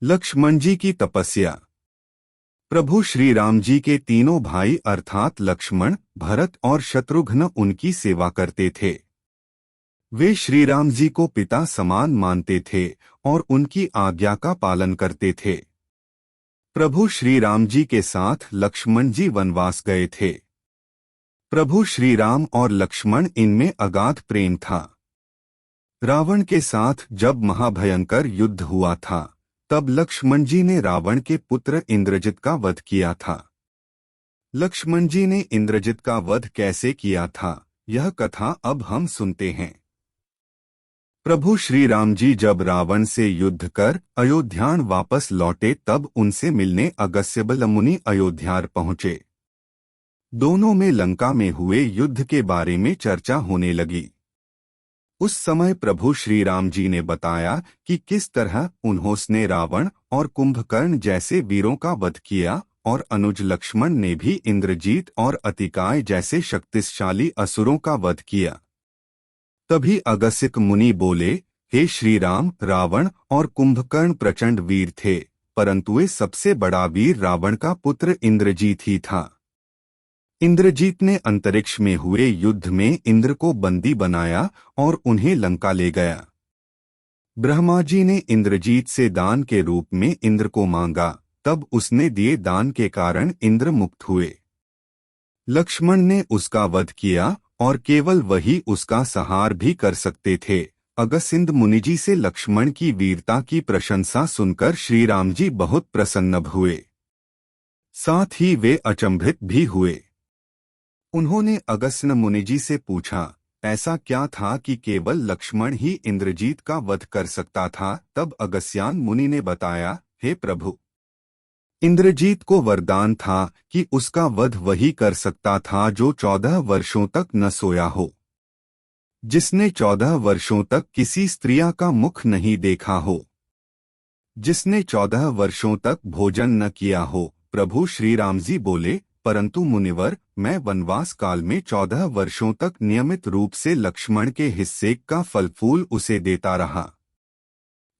लक्ष्मण जी की तपस्या। प्रभु श्री राम जी के तीनों भाई अर्थात लक्ष्मण, भरत और शत्रुघ्न उनकी सेवा करते थे। वे श्री राम जी को पिता समान मानते थे और उनकी आज्ञा का पालन करते थे। प्रभु श्री राम जी के साथ लक्ष्मण जी वनवास गए थे। प्रभु श्री राम और लक्ष्मण इनमें अगाध प्रेम था। रावण के साथ जब महाभयंकर युद्ध हुआ था, तब लक्ष्मण जी ने रावण के पुत्र इंद्रजित का वध किया था। लक्ष्मण जी ने इंद्रजित का वध कैसे किया था, यह कथा अब हम सुनते हैं। प्रभु श्री राम जी जब रावण से युद्ध कर अयोध्याण वापस लौटे, तब उनसे मिलने अगस्त्य मुनि अयोध्यार पहुंचे। दोनों में लंका में हुए युद्ध के बारे में चर्चा होने लगी। उस समय प्रभु श्री राम जी ने बताया कि किस तरह उन्होंने रावण और कुंभकर्ण जैसे वीरों का वध किया और अनुज लक्ष्मण ने भी इंद्रजीत और अतिकाय जैसे शक्तिशाली असुरों का वध किया। तभी अगस्त्य मुनि बोले, हे श्री राम, रावण और कुंभकर्ण प्रचंड वीर थे, परंतु वे सबसे बड़ा वीर रावण का पुत्र इंद्रजीत ही था। इंद्रजीत ने अंतरिक्ष में हुए युद्ध में इंद्र को बंदी बनाया और उन्हें लंका ले गया। ब्रह्मा जी ने इंद्रजीत से दान के रूप में इंद्र को मांगा, तब उसने दिए दान के कारण इंद्र मुक्त हुए। लक्ष्मण ने उसका वध किया और केवल वही उसका संहार भी कर सकते थे। अगस्त्य मुनि जी से लक्ष्मण की वीरता की प्रशंसा सुनकर श्री राम जी बहुत प्रसन्न हुए। साथ ही वे अचंभित भी हुए। उन्होंने अगस्त्य मुनि जी से पूछा, ऐसा क्या था कि केवल लक्ष्मण ही इंद्रजीत का वध कर सकता था? तब अगस्त्यान मुनि ने बताया, हे प्रभु, इंद्रजीत को वरदान था कि उसका वध वही कर सकता था जो 14 वर्षों तक न सोया हो, जिसने 14 वर्षों तक किसी स्त्रिया का मुख नहीं देखा हो, जिसने 14 वर्षों तक भोजन न किया हो। प्रभु श्री राम जी बोले, परंतु मुनिवर, मैं वनवास काल में 14 वर्षों तक नियमित रूप से लक्ष्मण के हिस्से का फल फूल उसे देता रहा।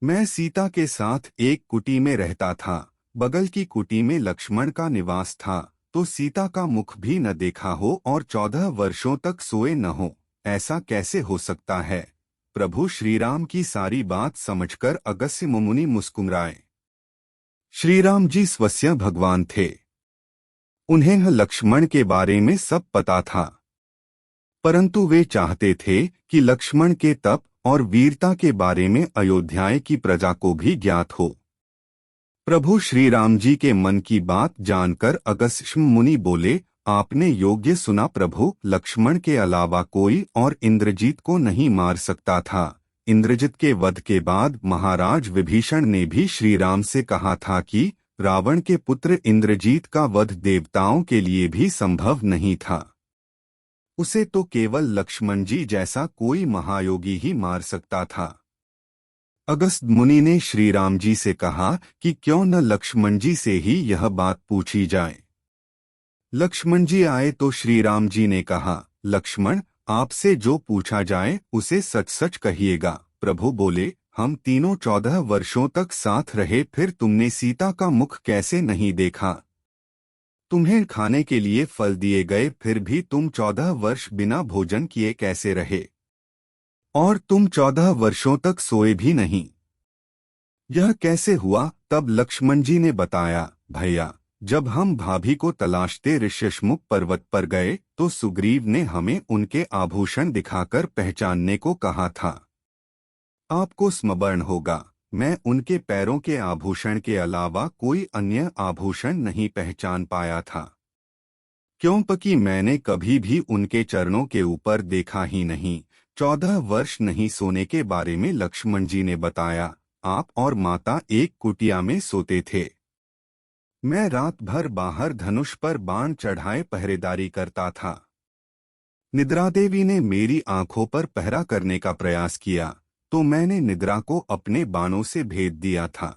मैं सीता के साथ एक कुटी में रहता था। बगल की कुटी में लक्ष्मण का निवास था, तो सीता का मुख भी न देखा हो और 14 वर्षों तक सोए न हो, ऐसा कैसे हो सकता है? प्रभु श्री राम की सारी बात समझकर अगस्त्य मुनि मुस्कुराए। श्री राम जी स्वयं भगवान थे। उन्हें लक्ष्मण के बारे में सब पता था, परंतु वे चाहते थे कि लक्ष्मण के तप और वीरता के बारे में अयोध्या की प्रजा को भी ज्ञात हो। प्रभु श्री राम जी के मन की बात जानकर अगस्त्य मुनि बोले, आपने योग्य सुना प्रभु, लक्ष्मण के अलावा कोई और इंद्रजीत को नहीं मार सकता था। इंद्रजित के वध के बाद महाराज विभीषण ने भी श्री राम से कहा था कि रावण के पुत्र इंद्रजीत का वध देवताओं के लिए भी संभव नहीं था। उसे तो केवल लक्ष्मण जी जैसा कोई महायोगी ही मार सकता था। अगस्त्य मुनि ने श्री राम जी से कहा कि क्यों न लक्ष्मण जी से ही यह बात पूछी जाए। लक्ष्मण जी आए तो श्री राम जी ने कहा, लक्ष्मण, आपसे जो पूछा जाए उसे सच सच कहिएगा। प्रभु बोले, हम तीनों 14 वर्षों तक साथ रहे, फिर तुमने सीता का मुख कैसे नहीं देखा? तुम्हें खाने के लिए फल दिए गए, फिर भी तुम 14 वर्ष बिना भोजन किए कैसे रहे? और तुम 14 वर्षों तक सोए भी नहीं, यह कैसे हुआ? तब लक्ष्मण जी ने बताया, भैया, जब हम भाभी को तलाशते ऋष्यमुख पर्वत पर गए, तो सुग्रीव ने हमें उनके आभूषण दिखाकर पहचानने को कहा था। आपको स्मरण होगा, मैं उनके पैरों के आभूषण के अलावा कोई अन्य आभूषण नहीं पहचान पाया था, क्योंकि मैंने कभी भी उनके चरणों के ऊपर देखा ही नहीं। 14 वर्ष नहीं सोने के बारे में लक्ष्मण जी ने बताया, आप और माता एक कुटिया में सोते थे। मैं रात भर बाहर धनुष पर बाण चढ़ाए पहरेदारी करता था। निद्रा देवी ने मेरी आंखों पर पहरा करने का प्रयास किया, तो मैंने निद्रा को अपने बाणों से भेद दिया था।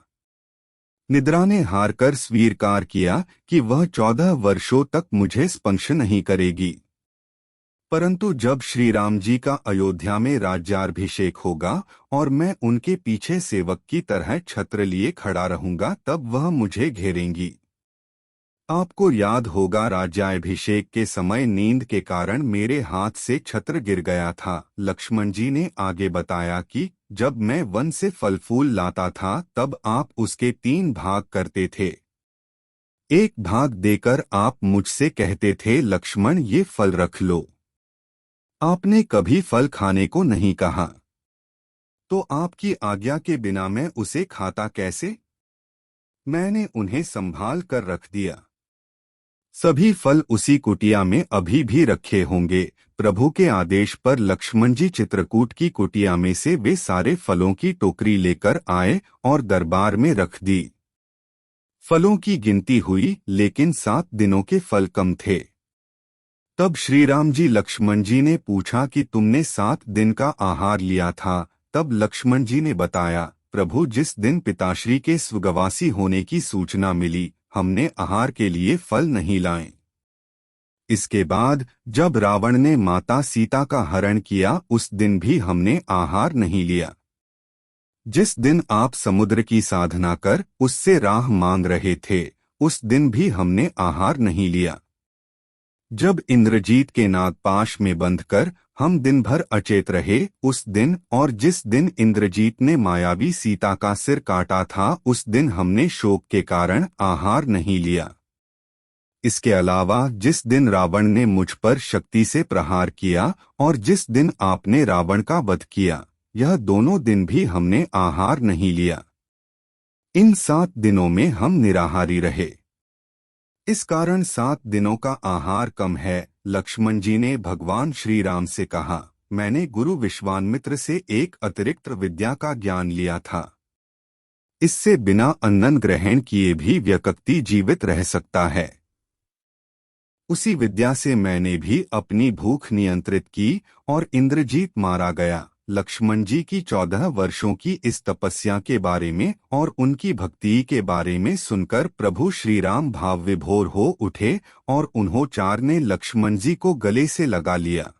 निद्रा ने हार कर स्वीकार किया कि वह 14 वर्षों तक मुझे स्पर्श नहीं करेगी। परंतु जब श्री राम जी का अयोध्या में राज्याभिषेक होगा और मैं उनके पीछे सेवक की तरह छत्र लिए खड़ा रहूंगा, तब वह मुझे घेरेंगी। आपको याद होगा, राज्याभिषेक के समय नींद के कारण मेरे हाथ से छत्र गिर गया था। लक्ष्मण जी ने आगे बताया कि जब मैं वन से फल फूल लाता था तब आप उसके 3 भाग करते थे। एक भाग देकर आप मुझसे कहते थे, लक्ष्मण ये फल रख लो। आपने कभी फल खाने को नहीं कहा, तो आपकी आज्ञा के बिना मैं उसे खाता कैसे? मैंने उन्हें संभाल कर रख दिया। सभी फल उसी कुटिया में अभी भी रखे होंगे। प्रभु के आदेश पर लक्ष्मण जी चित्रकूट की कुटिया में से वे सारे फलों की टोकरी लेकर आए और दरबार में रख दी। फलों की गिनती हुई, लेकिन 7 दिनों के फल कम थे। तब श्री राम जी लक्ष्मण जी ने पूछा कि तुमने 7 दिन का आहार लिया था? तब लक्ष्मण जी ने बताया, प्रभु जिस दिन पिताश्री के स्वर्गवासी होने की सूचना मिली, हमने आहार के लिए फल नहीं लाए। इसके बाद जब रावण ने माता सीता का हरण किया, उस दिन भी हमने आहार नहीं लिया। जिस दिन आप समुद्र की साधना कर उससे राह मांग रहे थे, उस दिन भी हमने आहार नहीं लिया। जब इंद्रजीत के नागपाश में बंधकर हम दिन भर अचेत रहे, उस दिन, और जिस दिन इंद्रजीत ने मायावी सीता का सिर काटा था, उस दिन हमने शोक के कारण आहार नहीं लिया। इसके अलावा जिस दिन रावण ने मुझ पर शक्ति से प्रहार किया और जिस दिन आपने रावण का वध किया, यह दोनों दिन भी हमने आहार नहीं लिया। इन 7 दिनों में हम निराहारी रहे। इस कारण 7 दिनों का आहार कम है। लक्ष्मण जी ने भगवान श्री राम से कहा, मैंने गुरु विश्वामित्र से एक अतिरिक्त विद्या का ज्ञान लिया था। इससे बिना अन्न ग्रहण किए भी व्यक्ति जीवित रह सकता है। उसी विद्या से मैंने भी अपनी भूख नियंत्रित की और इंद्रजीत मारा गया। लक्ष्मण जी की 14 वर्षों की इस तपस्या के बारे में और उनकी भक्ति के बारे में सुनकर प्रभु श्री राम भाव विभोर हो उठे और उन्होंने 4 ने लक्ष्मण जी को गले से लगा लिया।